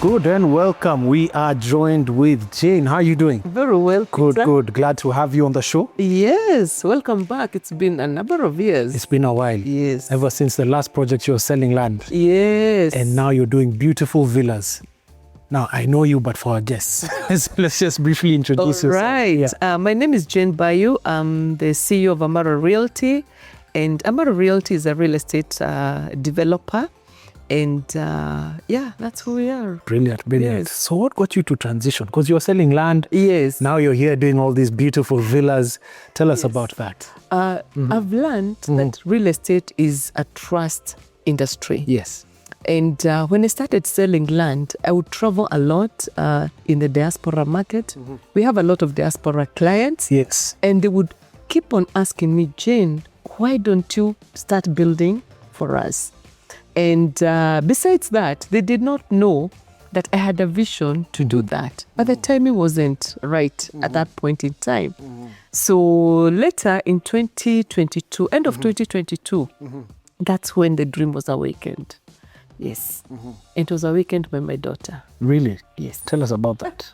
Good and welcome. We are joined with Jane. How are you doing? Very well, Good, Peter. good. Glad to have you on the show. Yes, welcome back. It's been a number of years. It's been a while. Yes. Ever since the last project you were selling land. Yes. And now you're doing beautiful villas. Now, I know you, but for our guests, let's just briefly introduce All yourself. right. Yeah. My name is Jane Baiyu. I'm the CEO of Amara Realty. And Amara Realty is a real estate developer. And that's who we are. Brilliant, brilliant. Yes. So what got you to transition? Because you're selling land. Yes. Now you're here doing all these beautiful villas. Tell us about that. I've learned that real estate is a trust industry. Yes. And when I started selling land, I would travel a lot in the diaspora market. We have a lot of diaspora clients. Yes. And they would keep on asking me, Jane, why don't you start building for us? And besides that, they did not know that I had a vision to do that. But the timing wasn't right at that point in time. So later in 2022, end of 2022, that's when the dream was awakened. Yes. It was awakened by my daughter. Really? Yes. Tell us about that.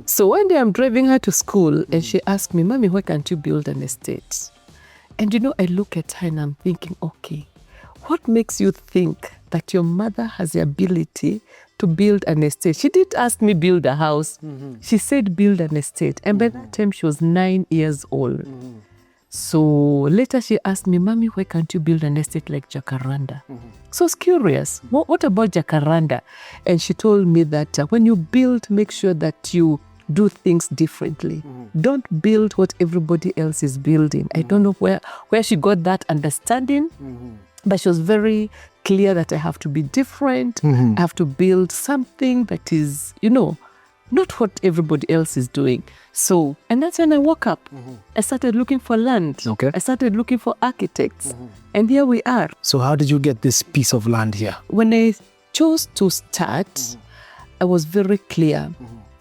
So one day I'm driving her to school and she asked me, Mommy, why can't you build an estate? And I look at her and I'm thinking, okay, what makes you think that your mother has the ability to build an estate? She didn't ask me build a house. She said build an estate. And by that time she was 9 years old. So later she asked me, Mommy, why can't you build an estate like Jacaranda? So I was curious, what about Jacaranda? And she told me that when you build, make sure that you do things differently. Don't build what everybody else is building. I don't know where she got that understanding, but she was very clear that I have to be different. I have to build something that is, not what everybody else is doing. So, and that's when I woke up. I started looking for land. Okay. I started looking for architects. And here we are. So how did you get this piece of land here? When I chose to start, I was very clear.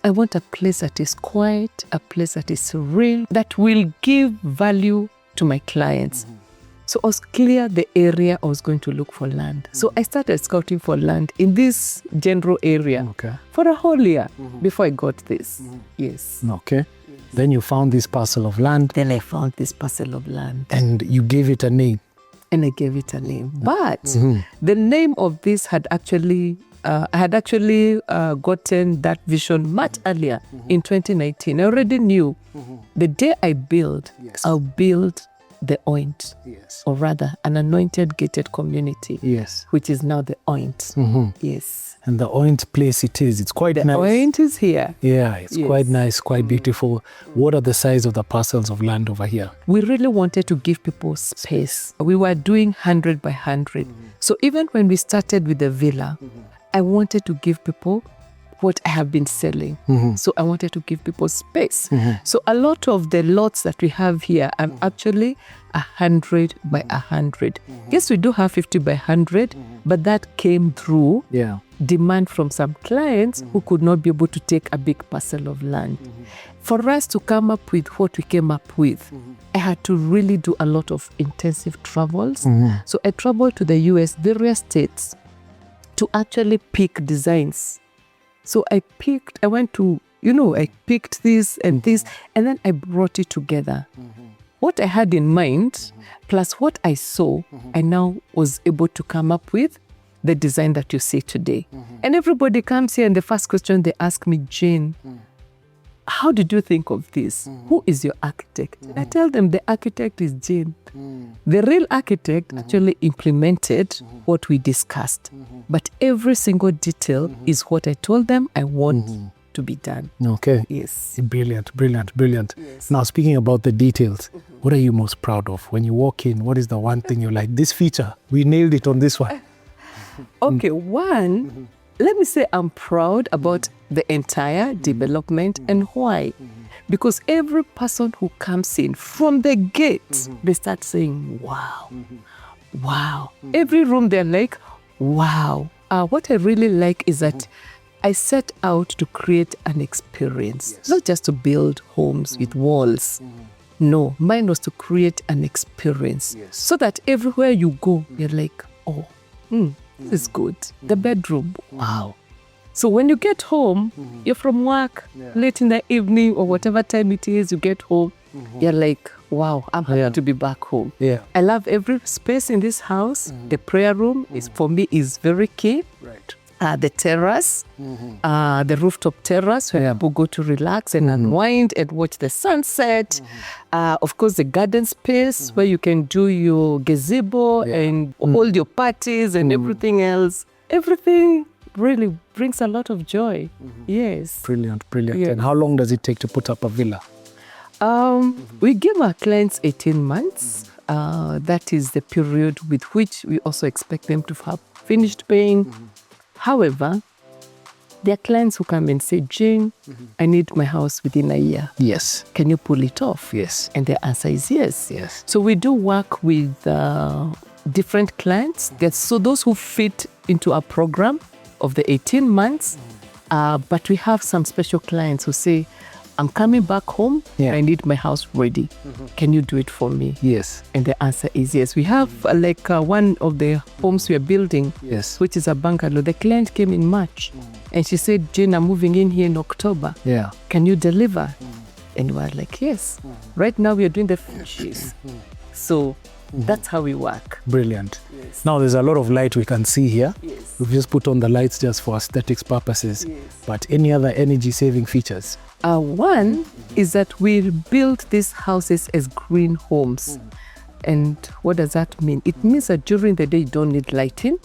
I want a place that is quiet, a place that is real, that will give value to my clients. So I was clear the area I was going to look for land. So I started scouting for land in this general area for a whole year before I got this. Yes. Okay. Then you found this parcel of land. Then I found this parcel of land. And you gave it a name. And I gave it a name. But the name of this had actually, I had actually gotten that vision much earlier in 2019. I already knew the day I build, I'll build the Oint, or rather an anointed gated community, which is now the Oint. Yes. And the Oint place it is. It's quite nice. The Oint is here. Yeah, it's quite nice, quite beautiful. What are the size of the parcels of land over here? We really wanted to give people space. We were doing 100 by 100. So even when we started with the villa, I wanted to give people what I have been selling. So I wanted to give people space. So a lot of the lots that we have here are actually 100 by 100. Yes, we do have 50 by 100, but that came through demand from some clients who could not be able to take a big parcel of land. For us to come up with what we came up with, I had to really do a lot of intensive travels. So I traveled to the US, various states, to actually pick designs. So I picked this and this, and then I brought it together. What I had in mind, plus what I saw, I now was able to come up with the design that you see today. And everybody comes here and the first question they ask me, Jane, how did you think of this? Who is your architect? And I tell them the architect is Jane. The real architect actually implemented what we discussed. But every single detail is what I told them I want to be done. Okay. Yes. Brilliant, brilliant, brilliant. Yes. Now, speaking about the details, what are you most proud of? When you walk in, what is the one thing you're like, this feature, we nailed it on this one? Okay, one, let me say I'm proud about the entire development. And why? Because every person who comes in from the gate, they start saying, wow, wow. Every room they're like, wow. What I really like is that I set out to create an experience, not just to build homes with walls. No, mine was to create an experience so that everywhere you go, you're like, oh, this is good. The bedroom, wow. So when you get home, you're from work late in the evening or whatever time it is, you get home, you're like, wow, I'm happy to be back home. Yeah. I love every space in this house. The prayer room is for me is very key. Right. The terrace, the rooftop terrace where people go to relax and unwind and watch the sunset. Of course, the garden space where you can do your gazebo and hold your parties and everything else. Everything really brings a lot of joy. Yes. Brilliant. Yeah. And how long does it take to put up a villa? We give our clients 18 months. That is the period with which we also expect them to have finished paying. However, there are clients who come and say, Jane, I need my house within a year. Yes. Can you pull it off? Yes. And the answer is yes. Yes. So we do work with different clients. So those who fit into our program of the 18 months, but we have some special clients who say, I'm coming back home. I need my house ready. Can you do it for me? Yes. And the answer is yes. We have one of the homes we are building, which is a bungalow. The client came in March and she said, Jane, I'm moving in here in October. Yeah. Can you deliver? And we're like, yes. Right now we are doing the finishes. So that's how we work. Brilliant. Yes. Now there's a lot of light we can see here. Yes. We've just put on the lights just for aesthetics purposes. Yes. But any other energy saving features? One is that we build these houses as green homes. And what does that mean? It means that during the day you don't need lighting.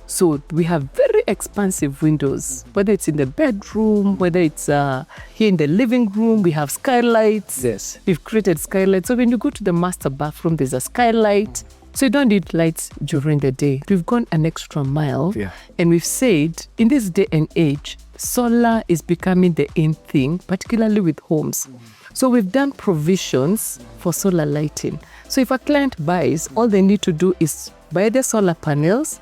So we have very expansive windows, whether it's in the bedroom, whether it's here in the living room, we have skylights. Yes. We've created skylights. So when you go to the master bathroom, there's a skylight. So you don't need lights during the day. We've gone an extra mile. Yeah. And we've said, in this day and age, solar is becoming the in thing, particularly with homes. So we've done provisions for solar lighting. So if a client buys, all they need to do is buy the solar panels,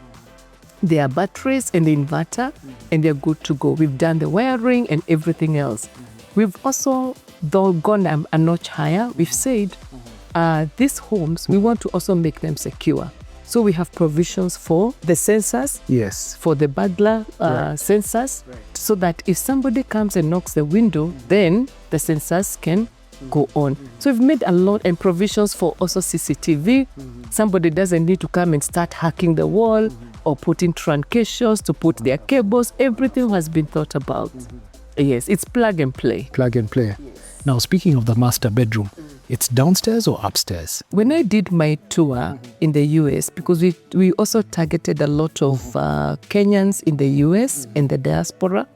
their batteries and the inverter, and they're good to go. We've done the wiring and everything else. We've also gone a notch higher. We've said these homes, we want to also make them secure. So we have provisions for the sensors, Yes. for the burglar sensors, so that if somebody comes and knocks the window, then the sensors can go on. So we've made a lot and provisions for also CCTV. Somebody doesn't need to come and start hacking the wall or putting truncations to put their cables. Everything has been thought about. Yes, it's plug and play. Plug and play. Now, speaking of the master bedroom, it's downstairs or upstairs? When I did my tour in the US, because we also targeted a lot of Kenyans in the US and the diaspora,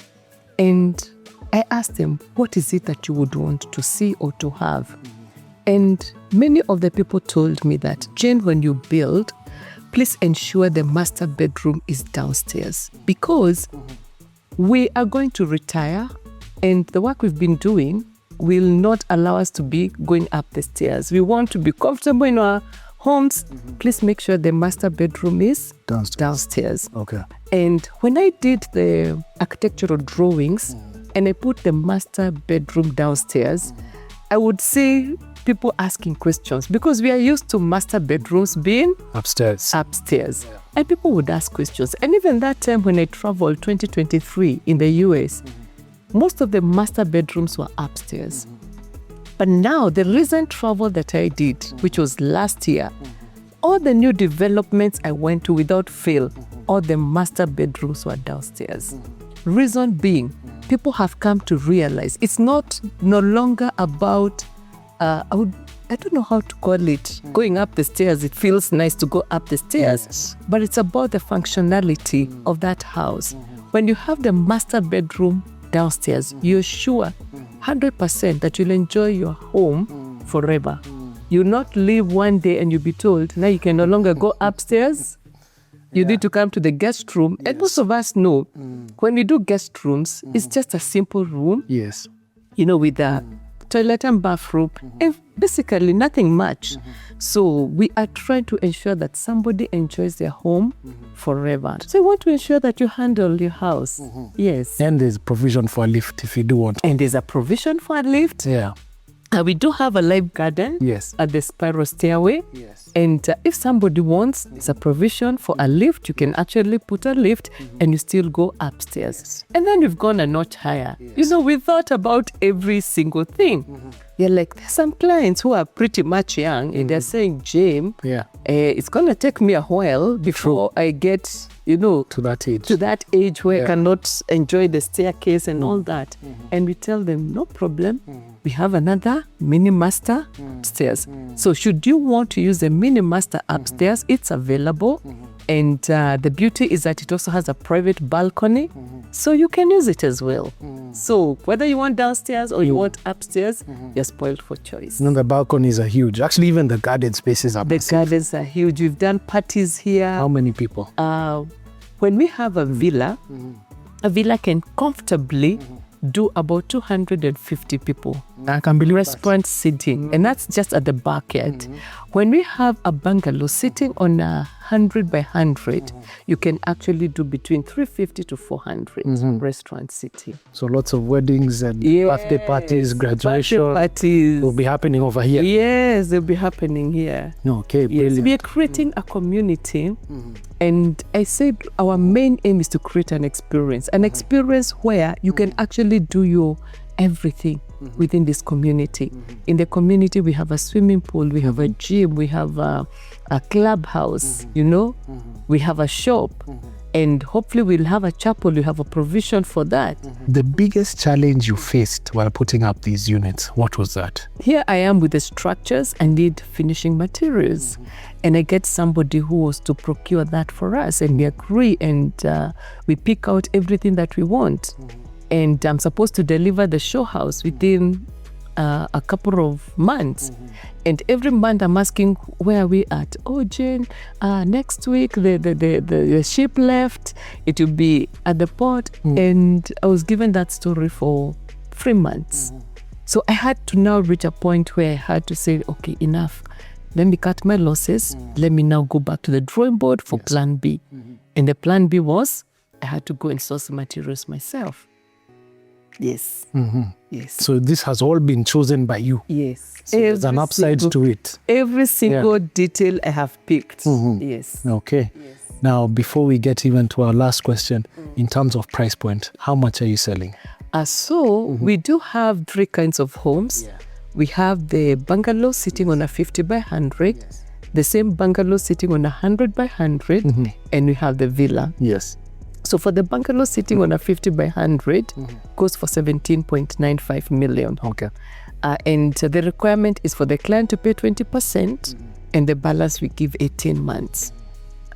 and I asked them, what is it that you would want to see or to have? And many of the people told me that, Jane, when you build, please ensure the master bedroom is downstairs, because we are going to retire and the work we've been doing will not allow us to be going up the stairs. We want to be comfortable in our homes. Please make sure the master bedroom is downstairs. Okay. And when I did the architectural drawings and I put the master bedroom downstairs, I would see people asking questions, because we are used to master bedrooms being Upstairs. And people would ask questions. And even that time when I traveled 2023 in the US, most of the master bedrooms were upstairs. But now the recent travel that I did, which was last year, all the new developments I went to without fail, all the master bedrooms were downstairs. Reason being, people have come to realize it's no longer about, I don't know how to call it, going up the stairs. It feels nice to go up the stairs, but it's about the functionality of that house. When you have the master bedroom downstairs, you're sure 100% that you'll enjoy your home forever. You'll not leave one day and you'll be told, now you can no longer go upstairs. You need to come to the guest room. And most of us know, when we do guest rooms, it's just a simple room, Yes. with a toilet and bathroom, and basically nothing much. So we are trying to ensure that somebody enjoys their home forever. So we want to ensure that you handle your house. Yes. And there's provision for a lift if you do want. And there's a provision for a lift. Yeah. We do have a live garden Yes. at the spiral stairway. Yes. And if somebody wants, there's a provision for a lift. You can actually put a lift and you still go upstairs. Yes. And then we've gone a notch higher. You know, we thought about every single thing. You're like, there's some clients who are pretty much young and they're saying, James, Yeah. it's going to take me a while before I get, you know, To that age. where Yeah. I cannot enjoy the staircase and all that. And we tell them, no problem. We have another mini master upstairs. So should you want to use the mini master upstairs, it's available. And the beauty is that it also has a private balcony. So you can use it as well. So whether you want downstairs or you want upstairs, you're spoiled for choice. No, the balconies are huge. Actually, even the garden spaces are The massive. gardens are huge. We've done parties here. How many people? When we have a villa can comfortably do about 250 people. I can believe Restaurant sitting, and that's just at the backyard. When we have a bungalow sitting on 100 by 100, you can actually do between 350 to 400 restaurant sitting. So lots of weddings and birthday parties, graduation Birthday parties. will be happening over here. Yes, they'll be happening here. Okay, Yes, brilliant. we are creating a community, and I said our main aim is to create an experience where you can actually do your everything within this community. In the community, we have a swimming pool, we have a gym, we have a clubhouse, you know, we have a shop, and hopefully we'll have a chapel, we have a provision for that. The biggest challenge you faced while putting up these units, what was that? Here I am with the structures. I need finishing materials, and I get somebody who was to procure that for us, and we agree, and we pick out everything that we want. And I'm supposed to deliver the show house within a couple of months. And every month I'm asking, where are we at? Oh, Jane, next week the ship left. It will be at the port. And I was given that story for 3 months. So I had to now reach a point where I had to say, okay, enough. Let me cut my losses. Let me now go back to the drawing board for plan B. And the plan B was I had to go and source the materials myself. Yes. Yes. So this has all been chosen by you. Yes. So there's an upside to it. Every single detail I have picked. Yes. Okay. Yes. Now, before we get even to our last question, in terms of price point, how much are you selling? We do have 3 kinds of homes. We have the bungalow sitting on a 50 by 100, the same bungalow sitting on a 100 by 100, and we have the villa. Yes. So for the bungalow sitting on a 50 by 100 goes for 17.95 million. Okay. And the requirement is for the client to pay 20% and the balance we give 18 months.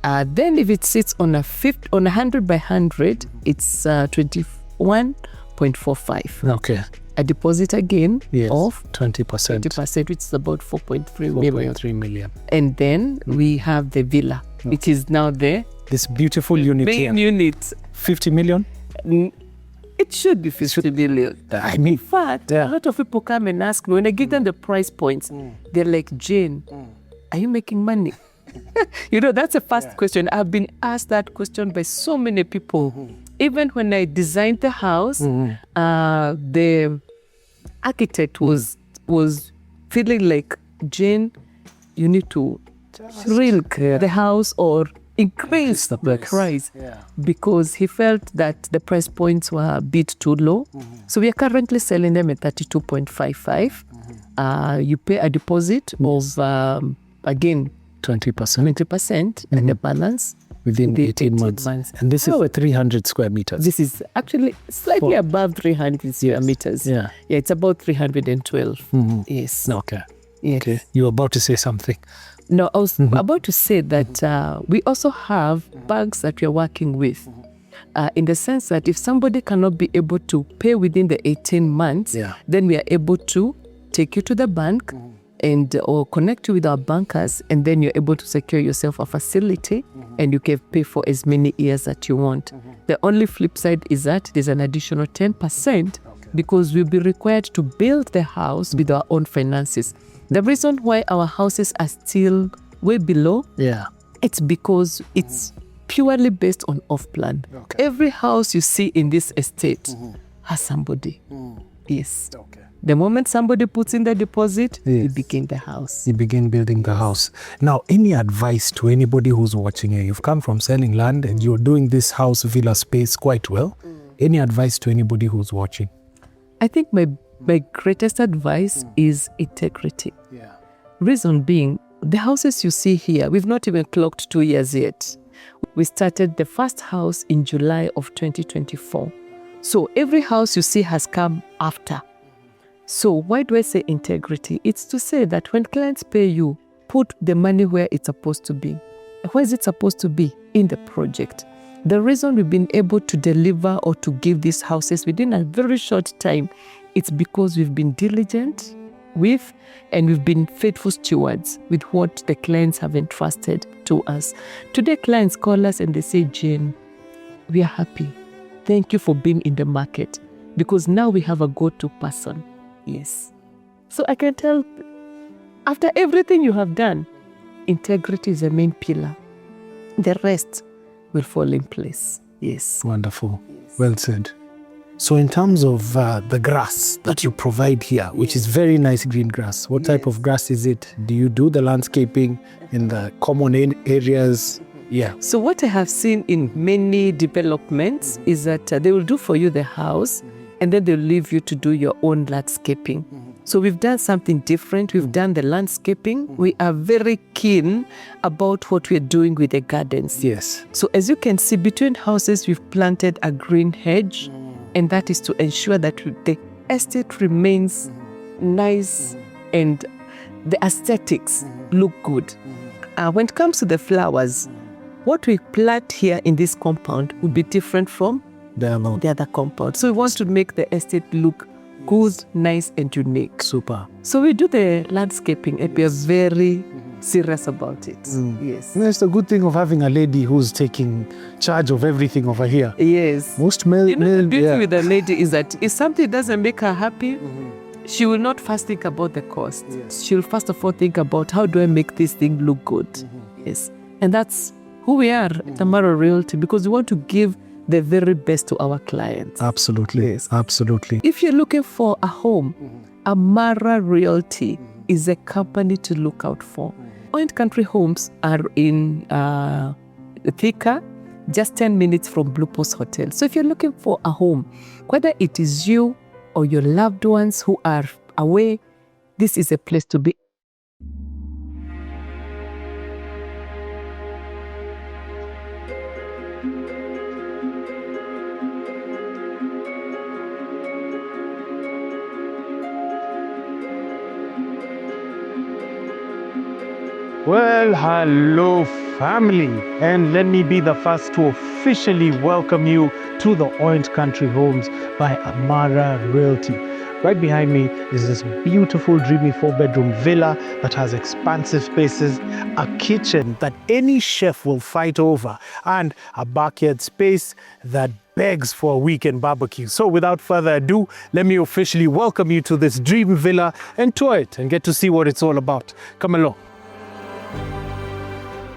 Then if it sits on a 100 by 100, it's 21.45. Okay. A deposit again of 20%. 20%, which is about 4.3 million. 4.3 million. And then we have the villa, which is now there. This beautiful unit here. Main unit. 50 million? It should be 50 million. I mean, In fact, a lot of people come and ask me, when I give them the price points, they're like, Jane, are you making money? You know, that's the first question. I've been asked that question by so many people. Even when I designed the house, the architect was feeling like, Jane, you need to shrink the house or increase the price, because he felt that the price points were a bit too low. So we are currently selling them at 32.55. You pay a deposit of, again, 20%. and the balance Within 18 months. And this is over 300 square meters. This is actually slightly above 300 square meters. Yeah. Yeah, it's about 312. Yes. Okay. Yes. Okay. You were about to say something. No, I was about to say that we also have banks that we are working with, in the sense that if somebody cannot be able to pay within the 18 months, then we are able to take you to the bank and or connect you with our bankers, and then you're able to secure yourself a facility and you can pay for as many years that you want. The only flip side is that there's an additional 10% because we'll be required to build the house with our own finances. The reason why our houses are still way below, it's because it's purely based on off-plan. Every house you see in this estate has somebody. Yes. The moment somebody puts in the deposit, we Yes. begin the house. You begin building the house. Now, any advice to anybody who's watching here? You've come from selling land and you're doing this house villa space quite well. Any advice to anybody who's watching? I think my greatest advice is integrity. Yeah. Reason being, the houses you see here, we've not even clocked 2 years yet. We started the first house in July of 2024. So every house you see has come after. So why do I say integrity? It's to say that when clients pay you, put the money where it's supposed to be. Where is it supposed to be? In the project. The reason we've been able to deliver or to give these houses within a very short time, it's because we've been diligent with and we've been faithful stewards with what the clients have entrusted to us. Today, clients call us and they say, Jane, we are happy. Thank you for being in the market because now we have a go-to person. Yes. So I can tell, after everything you have done, integrity is the main pillar. The rest will fall in place. Yes. Wonderful. Well said. So in terms of the grass that you provide here, which is very nice green grass, what type of grass is it? Do you do the landscaping in the common areas? Yeah. So what I have seen in many developments is that they will do for you the house and then they'll leave you to do your own landscaping. So we've done something different. We've done the landscaping. We are very keen about what we're doing with the gardens. Yes. So as you can see, between houses, we've planted a green hedge, and that is to ensure that the estate remains nice and the aesthetics look good. When it comes to the flowers, what we plant here in this compound will be different from the other compound. So we want to make the estate look good, nice, and unique. Super. So we do the landscaping and we are very serious about it. Yes. That's the good thing of having a lady who's taking charge of everything over here. Yes. Most male, The beauty with a lady is that if something doesn't make her happy, she will not first think about the cost. Yes. She'll first of all think about how do I make this thing look good. Yes. And that's who we are at Amara Realty, because we want to give the very best to our clients. Absolutely. Yes. Absolutely. If you're looking for a home, Amara Realty is a company to look out for. Oint Country Homes are in Thika, just 10 minutes from Blue Post Hotel. So if you're looking for a home, whether it is you or your loved ones who are away, this is a place to be. Well, hello family, and let me be the first to officially welcome you to the Oint Country Homes by Amara Realty. Right behind me is this beautiful, dreamy 4-bedroom villa that has expansive spaces, a kitchen that any chef will fight over, and a backyard space that begs for a weekend barbecue. So without further ado, let me officially welcome you to this dream villa and tour it and get to see what it's all about. Come along.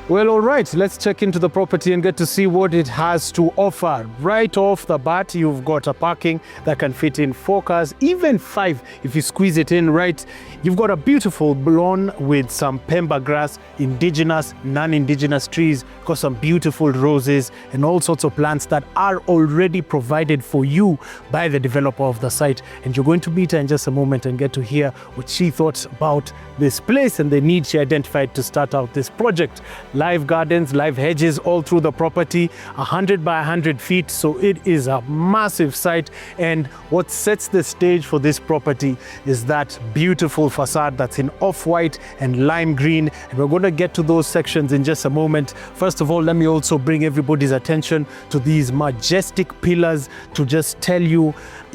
Well, all right, let's check into the property and get to see what it has to offer. Right off the bat, you've got a parking that can fit in 4 cars, even 5 if you squeeze it in right. You've got a beautiful lawn with some pemba grass, indigenous, non-indigenous trees, got some beautiful roses and all sorts of plants that are already provided for you by the developer of the site. And you're going to meet her in just a moment and get to hear what she thought about this place and the need she identified to start out this project. Live gardens, live hedges all through the property, 100 by 100 feet. So it is a massive site. And what sets the stage for this property is that beautiful facade that's in off-white and lime green. And we're going to get to those sections in just a moment. First of all, let me also bring everybody's attention to these majestic pillars to just tell you,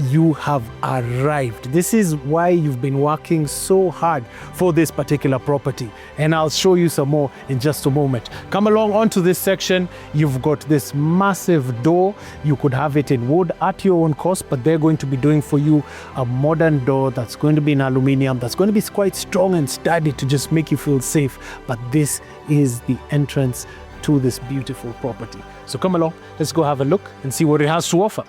you have arrived. This is why you've been working so hard for this particular property. And I'll show you some more in just a moment. Come along onto this section. You've got this massive door. You could have it in wood at your own cost, but they're going to be doing for you a modern door that's going to be in aluminum, that's going to be quite strong and sturdy to just make you feel safe. But this is the entrance to this beautiful property. So come along, let's go have a look and see what it has to offer.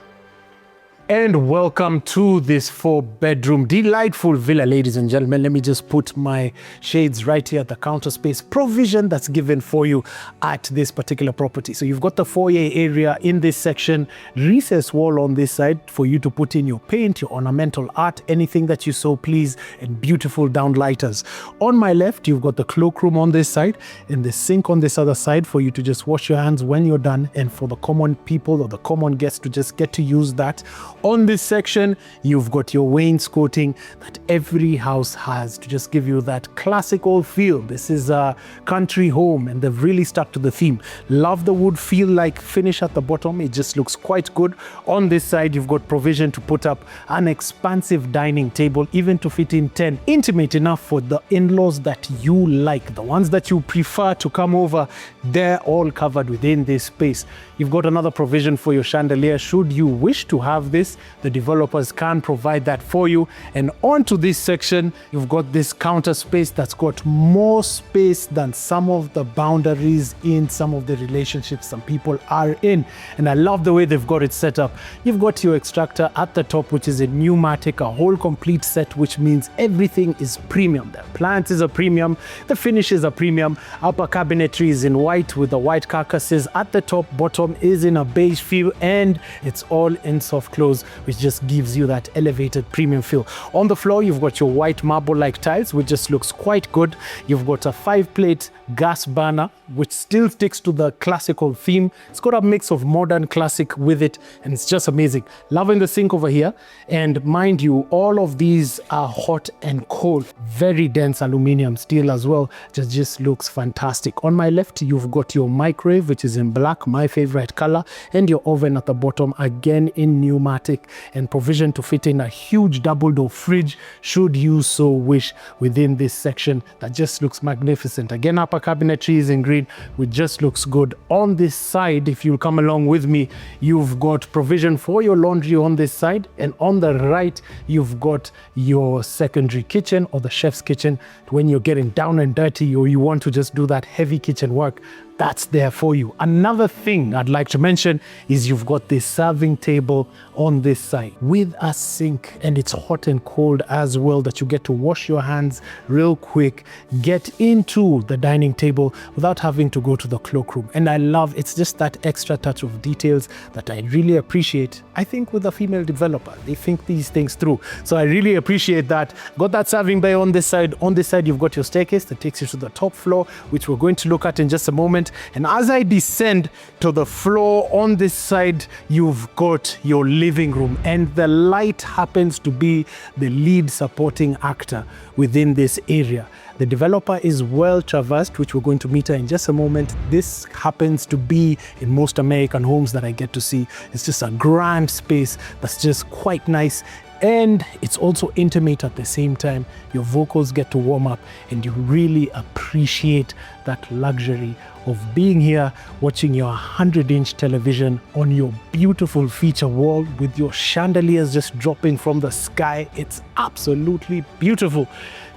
And welcome to this 4-bedroom delightful villa, ladies and gentlemen. Let me just put my shades right here at the counter space provision that's given for you at this particular property. So you've got the foyer area in this section, recess wall on this side for you to put in your paint, your ornamental art, anything that you so please, and beautiful downlighters. On my left, you've got the cloakroom on this side and the sink on this other side for you to just wash your hands when you're done, and for the common people or the common guests to just get to use that. On this section, you've got your wainscoting that every house has to just give you that classical feel. This is a country home and they've really stuck to the theme. Love the wood feel like finish at the bottom. It just looks quite good. On this side, you've got provision to put up an expansive dining table, even to fit in 10. Intimate enough for the in-laws that you like, the ones that you prefer to come over. They're all covered within this space. You've got another provision for your chandelier. Should you wish to have this, the developers can provide that for you. And onto this section, you've got this counter space that's got more space than some of the boundaries in some of the relationships some people are in. And I love the way they've got it set up. You've got your extractor at the top, which is a pneumatic, a whole complete set, which means everything is premium. The appliances are premium, the finishes are premium. Upper cabinetry is in white with the white carcasses. At the top, bottom is in a beige feel, and it's all in soft close, which just gives you that elevated premium feel. On the floor, you've got your white marble-like tiles, which just looks quite good. You've got a 5-plate gas burner, which still sticks to the classical theme. It's got a mix of modern classic with it, and it's just amazing. Loving the sink over here. And mind you, all of these are hot and cold. Very dense aluminum steel as well. Just looks fantastic. On my left, you've got your microwave, which is in black, my favorite color, and your oven at the bottom, again in pneumatic, and provision to fit in a huge double-door fridge should you so wish within this section. That just looks magnificent. Again, upper cabinetry is in green, which just looks good. On this side, if you'll come along with me, you've got provision for your laundry on this side, and on the right, you've got your secondary kitchen or the chef's kitchen when you're getting down and dirty or you want to just do that heavy kitchen work. That's there for you. Another thing I'd like to mention is you've got this serving table on this side with a sink, and it's hot and cold as well, that you get to wash your hands real quick, get into the dining table without having to go to the cloakroom. And I love, it's just that extra touch of details that I really appreciate. I think with a female developer, they think these things through. So I really appreciate that. Got that serving bay on this side. On this side, you've got your staircase that takes you to the top floor, which we're going to look at in just a moment. And as I descend to the floor on this side, you've got your living room, and the light happens to be the lead supporting actor within this area. The developer is well traversed, which we're going to meet her in just a moment. This happens to be in most American homes that I get to see. It's just a grand space that's just quite nice. And it's also intimate at the same time. Your vocals get to warm up, and you really appreciate that luxury of being here, watching your 100-inch television on your beautiful feature wall with your chandeliers just dropping from the sky. It's absolutely beautiful.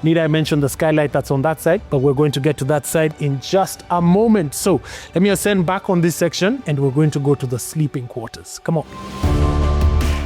Need I mention the skylight that's on that side? But we're going to get to that side in just a moment. So let me ascend back on this section, and we're going to go to the sleeping quarters. Come on.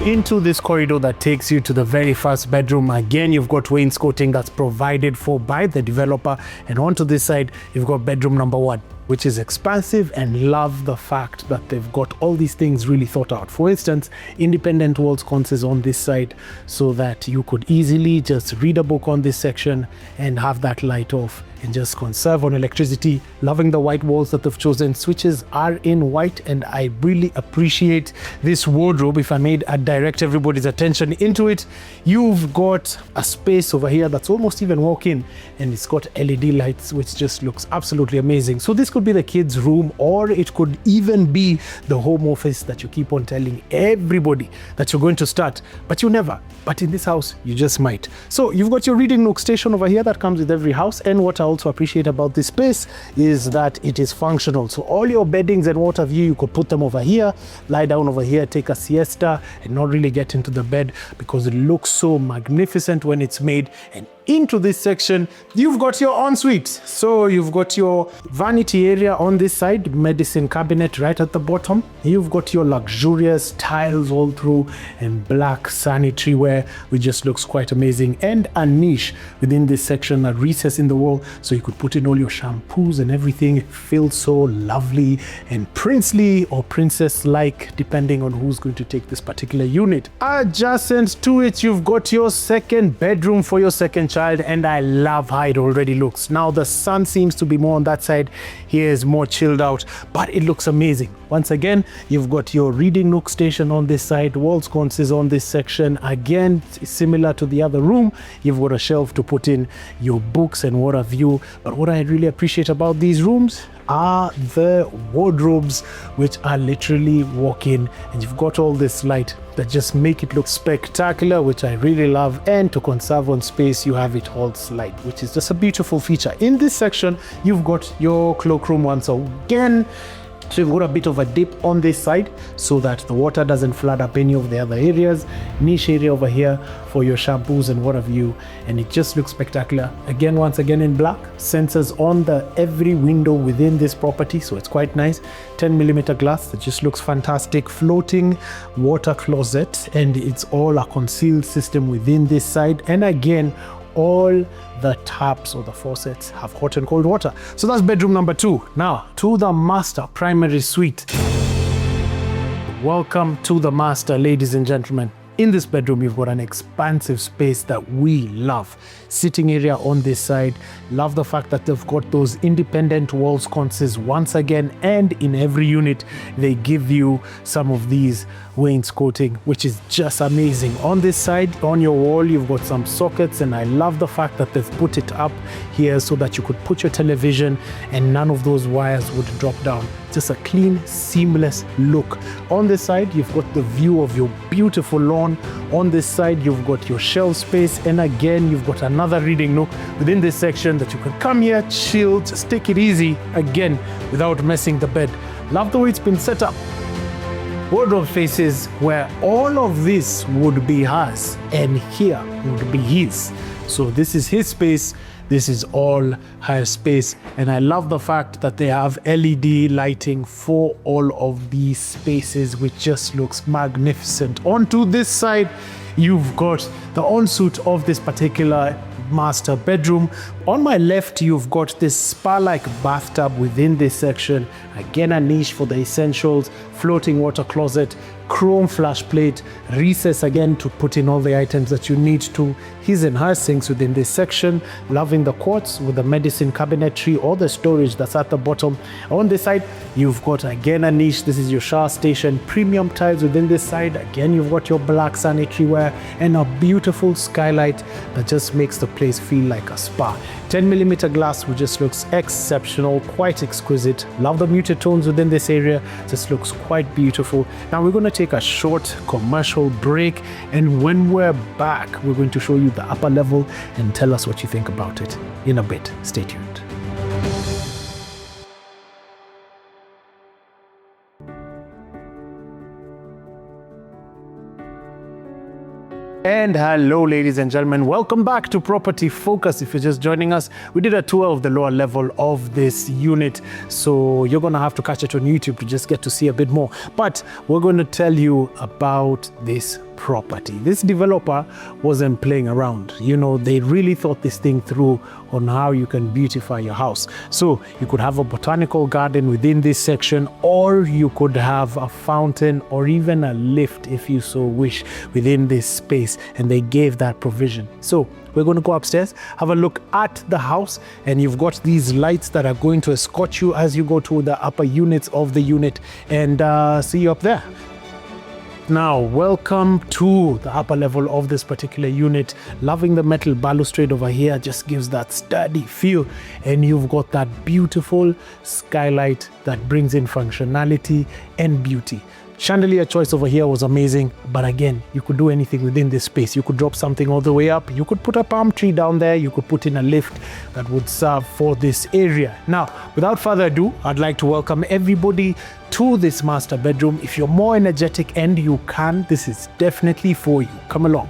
Into this corridor that takes you to the very first bedroom. Again, you've got wainscoting that's provided for by the developer, and onto this side, you've got bedroom number 1, which is expansive, and love the fact that they've got all these things really thought out. For instance, independent wall sconces on this side so that you could easily just read a book on this section and have that light off and just conserve on electricity. Loving the white walls that they've chosen. Switches are in white, and I really appreciate this wardrobe. If I may direct everybody's attention into it, you've got a space over here that's almost even walk-in, and it's got LED lights, which just looks absolutely amazing. So this could be the kids' room, or it could even be the home office that you keep on telling everybody that you're going to start, but you never. But in this house, you just might. So you've got your reading nook station over here that comes with every house, and what I also appreciate about this space is that it is functional. So all your beddings and what have you could put them over here, lie down over here, take a siesta, and not really get into the bed, because it looks so magnificent when it's made, and into this section, you've got your ensuite. So you've got your vanity area on this side, medicine cabinet right at the bottom. You've got your luxurious tiles all through and black sanitary ware, which just looks quite amazing, and a niche within this section, a recess in the wall, so you could put in all your shampoos and everything. It feels so lovely and princely or princess-like, depending on who's going to take this particular unit. Adjacent to it, you've got your second bedroom for your second child, and I love how it already looks. Now the sun seems to be more on that side. Here is more chilled out, but it looks amazing. Once again, you've got your reading nook station on this side, wall sconces on this section. Again, similar to the other room, you've got a shelf to put in your books and what have you. But what I really appreciate about these rooms are the wardrobes, which are literally walk-in, and you've got all this light that just make it look spectacular, which I really love. And to conserve on space, you have it all slide, which is just a beautiful feature. In this section, you've got your cloakroom once again. So you've got a bit of a dip on this side so that the water doesn't flood up any of the other areas. Niche area over here for your shampoos and what have you, and it just looks spectacular. Again, once again in black. Sensors on every window within this property, so it's quite nice. 10mm glass that just looks fantastic. Floating water closet, and it's all a concealed system within this side. And again, all the taps or the faucets have hot and cold water. So that's bedroom number 2. Now to the master primary suite. Welcome to the master, ladies and gentlemen. In this bedroom, you've got an expansive space that we love. Sitting area on this side. Love the fact that they've got those independent wall sconces once again, and in every unit, they give you some of these wainscoting, which is just amazing. On this side, on your wall, you've got some sockets, and I love the fact that they've put it up here so that you could put your television and none of those wires would drop down. Just a clean, seamless look. On this side, you've got the view of your beautiful lawn. On this side, you've got your shelf space, and again, you've got another reading nook within this section that you can come here, chill, just take it easy, again, without messing the bed. Love the way it's been set up. Wardrobe spaces where all of this would be hers and here would be his. So this is his space. This is all her space, and I love the fact that they have LED lighting for all of these spaces, which just looks magnificent. Onto this side, you've got the ensuite of this particular master bedroom. On my left, you've got this spa-like bathtub within this section. Again, a niche for the essentials, floating water closet, chrome flash plate, recess again to put in all the items that you need to. His and her sinks within this section. Loving the quartz with the medicine cabinetry or the storage that's at the bottom. On this side, you've got again a niche. This is your shower station. Premium tiles within this side. Again, you've got your black sanitary ware and a beautiful skylight that just makes the place feel like a spa. 10mm glass, which just looks exceptional, quite exquisite. Love the muted tones within this area. Just looks quite beautiful. Now we're going to take a short commercial break, and when we're back, we're going to show you the upper level and tell us what you think about it in a bit. Stay tuned. And hello, ladies and gentlemen, welcome back to Property Focus. If you're just joining us, we did a tour of the lower level of this unit, so you're gonna have to catch it on YouTube to just get to see a bit more. But we're going to tell you about this property. This developer wasn't playing around. You know, they really thought this thing through on how you can beautify your house. So you could have a botanical garden within this section, or you could have a fountain or even a lift if you so wish within this space, and they gave that provision. So we're going to go upstairs, have a look at the house, and you've got these lights that are going to escort you as you go to the upper units of the unit, and see you up there. Now, welcome to the upper level of this particular unit. Loving the metal balustrade over here, just gives that sturdy feel. And you've got that beautiful skylight that brings in functionality and beauty. Chandelier choice over here was amazing, but again, you could do anything within this space. You could drop something all the way up. You could put a palm tree down there. You could put in a lift that would serve for this area. Now, without further ado, I'd like to welcome everybody to this master bedroom. If you're more energetic and you can, this is definitely for you. Come along.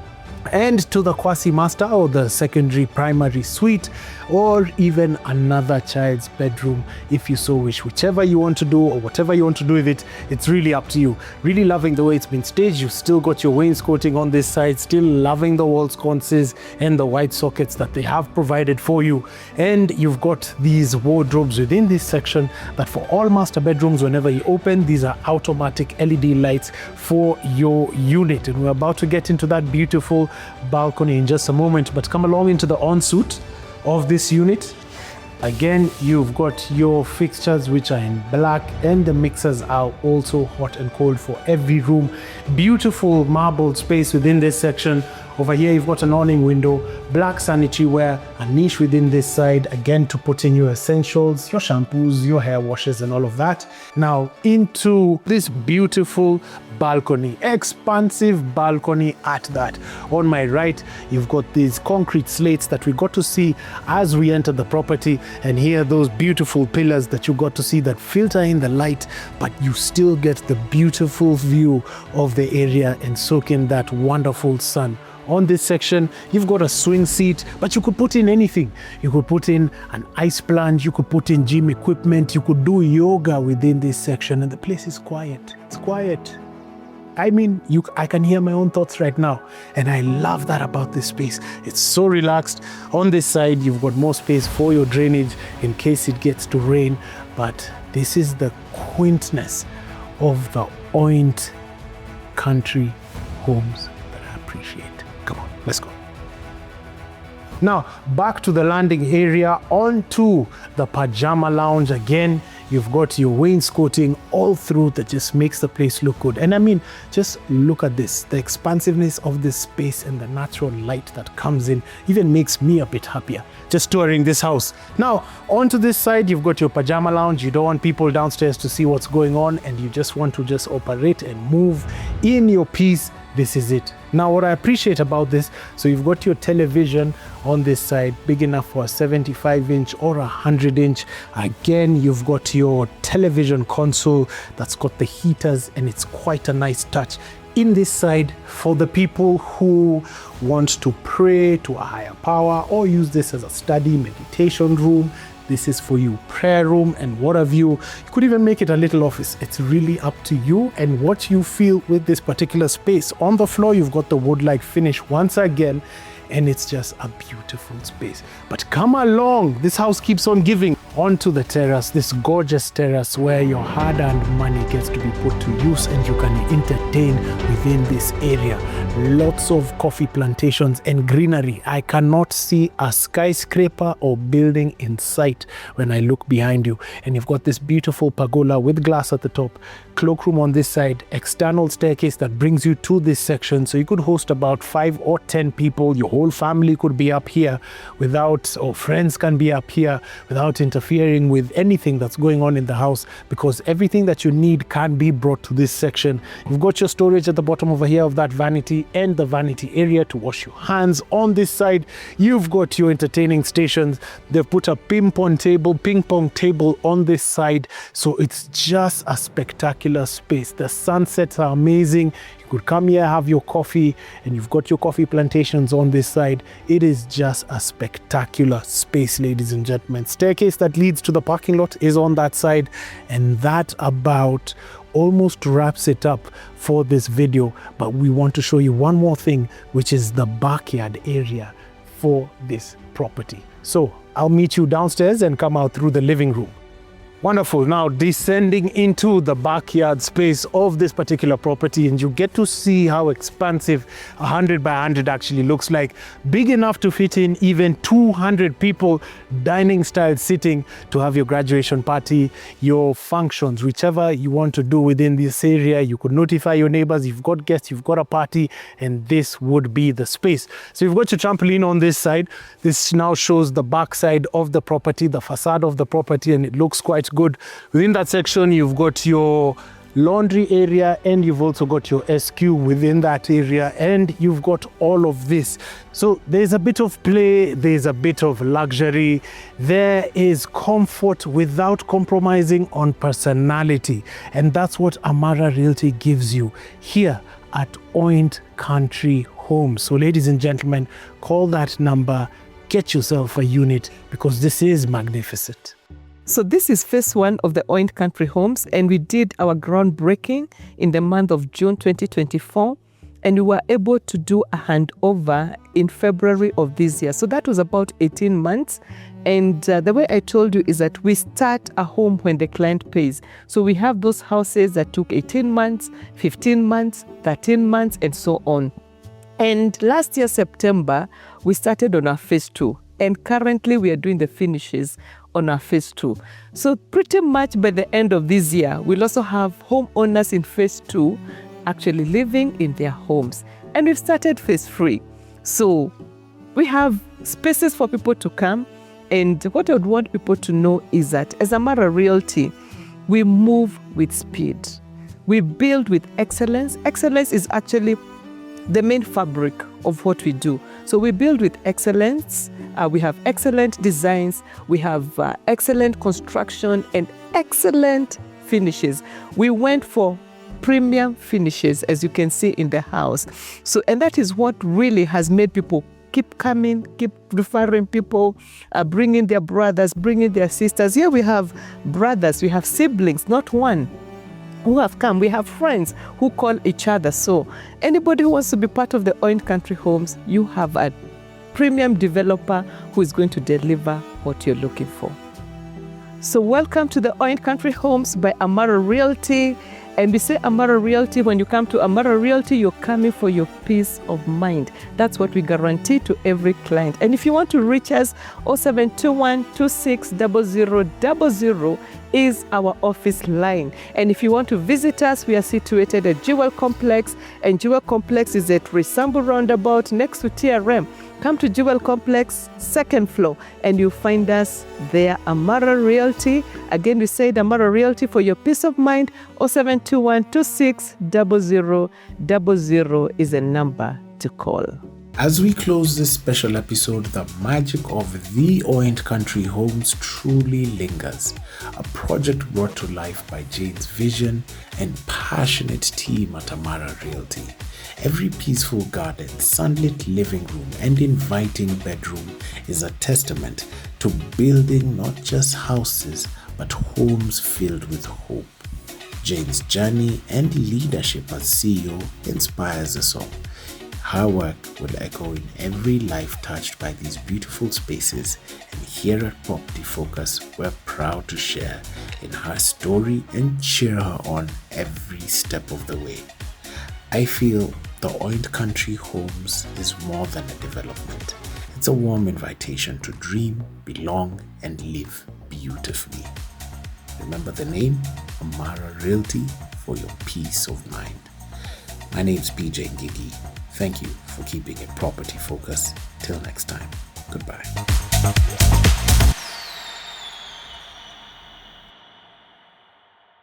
and to the quasi master or the secondary primary suite, or even another child's bedroom if you so wish. Whichever you want to do or whatever you want to do with it, it's really up to you. Really loving the way it's been staged. You've still got your wainscoting on this side, still loving the wall sconces and the white sockets that they have provided for you. And you've got these wardrobes within this section that for all master bedrooms, whenever you open, these are automatic LED lights for your unit. And we're about to get into that beautiful balcony in just a moment, but come along into the ensuite of this unit. Again, you've got your fixtures which are in black, and the mixers are also hot and cold for every room. Beautiful marbled space within this section. Over here you've got an awning window, black sanitary ware, a niche within this side, again to put in your essentials, your shampoos, your hair washes and all of that. Now into this beautiful balcony, expansive balcony at that. On my right, you've got these concrete slates that we got to see as we entered the property, and here those beautiful pillars that you got to see that filter in the light, but you still get the beautiful view of the area and soak in that wonderful sun. On this section, you've got a swing seat, but you could put in anything. You could put in an ice plunge, you could put in gym equipment, you could do yoga within this section, and the place is quiet. It's quiet. I mean, I can hear my own thoughts right now, and I love that about this space. It's so relaxed. On this side, you've got more space for your drainage in case it gets to rain, but this is the quaintness of the Oint country homes that I appreciate. Come on, let's go. Now, back to the landing area, onto the pajama lounge again. You've got your wainscoting all through that just makes the place look good. And I mean, just look at this. The expansiveness of this space and the natural light that comes in even makes me a bit happier just touring this house. Now, onto this side, you've got your pajama lounge. You don't want people downstairs to see what's going on, and you just want to just operate and move in your peace. This is it. Now, what I appreciate about this, so you've got your television on this side, big enough for a 75-inch or a 100-inch. Again, you've got your television console that's got the heaters, and it's quite a nice touch. In this side, for the people who want to pray to a higher power or use this as a study meditation room, this is for you. Prayer room and what have you. You could even make it a little office. It's really up to you and what you feel with this particular space. On the floor, you've got the wood-like finish once again, and it's just a beautiful space. But come along, this house keeps on giving. Onto the terrace, this gorgeous terrace where your hard-earned money gets to be put to use and you can entertain within this area. Lots of coffee plantations and greenery. I cannot see a skyscraper or building in sight when I look behind you. And you've got this beautiful pergola with glass at the top, cloakroom on this side, external staircase that brings you to this section. So you could host about 5 or 10 people. Your whole family could be up here without, or friends can be up here without interfering with anything that's going on in the house, because everything that you need can be brought to this section. You've got your storage at the bottom over here of that vanity and the vanity area to wash your hands. On this side, you've got your entertaining stations. They've put a ping pong table on this side. So it's just a spectacular space. The sunsets are amazing. You could come here, have your coffee, and you've got your coffee plantations on this side. It is just a spectacular space, ladies and gentlemen. Staircase that leads to the parking lot is on that side, and that about almost wraps it up for this video. But we want to show you one more thing, which is the backyard area for this property. So I'll meet you downstairs and come out through the living room. Wonderful. Now descending into the backyard space of this particular property, and you get to see how expansive 100 by 100 actually looks like. Big enough to fit in even 200 people, dining style sitting to have your graduation party, your functions, whichever you want to do within this area. You could notify your neighbors, you've got guests, you've got a party, and this would be the space. So you've got your trampoline on this side. This now shows the back side of the property, the facade of the property, and it looks quite good. Within that section, you've got your laundry area, and you've also got your SQ within that area, and you've got all of this. So there's a bit of play, there's a bit of luxury, there is comfort without compromising on personality, and that's what Amara Realty gives you here at Oint Country homes. So ladies and gentlemen, call that number, get yourself a unit, because this is magnificent. So this is phase 1 of the Oint Country Homes, and we did our groundbreaking in the month of June 2024, and we were able to do a handover in February of this year. So that was about 18 months. And the way I told you is that we start a home when the client pays. So we have those houses that took 18 months, 15 months, 13 months, and so on. And last year, September, we started on our phase 2. And currently we are doing the finishes on our phase 2. So pretty much by the end of this year, we'll also have homeowners in phase 2 actually living in their homes. And we've started phase 3. So we have spaces for people to come. And what I would want people to know is that as Amara Realty, we move with speed. We build with excellence. Excellence is actually the main fabric of what we do. So we build with excellence. We have excellent designs. We have excellent construction and excellent finishes. We went for premium finishes, as you can see in the house. So, and that is what really has made people keep coming, keep referring people, bringing their brothers, bringing their sisters. Here we have brothers, we have siblings, not one, who have come. We have friends who call each other. So anybody who wants to be part of the Oint Country Homes, you have a premium developer who is going to deliver what you're looking for. So welcome to the Oint Country Homes by Amara Realty. And we say Amara Realty, when you come to Amara Realty, you're coming for your peace of mind. That's what we guarantee to every client. And if you want to reach us, 0721 26 0000 is our office line. And if you want to visit us, we are situated at Jewel Complex, and Jewel Complex is at Risambu Roundabout next to TRM. Come to Jewel Complex, 2nd floor, and you'll find us there, Amara Realty. Again, we said Amara Realty for your peace of mind. 0721 26 0000 is a number to call. As we close this special episode, the magic of the Oint Country Homes truly lingers. A project brought to life by Jane's vision and passionate team at Amara Realty. Every peaceful garden, sunlit living room, and inviting bedroom is a testament to building not just houses, but homes filled with hope. Jane's journey and leadership as CEO inspires us all. Her work will echo in every life touched by these beautiful spaces, and here at Property Focus, we're proud to share in her story and cheer her on every step of the way. I feel the Oint Country Homes is more than a development. It's a warm invitation to dream, belong, and live beautifully. Remember the name, Amara Realty, for your peace of mind. My name's PJ Ngigi. Thank you for keeping it Property Focus. Till next time, goodbye.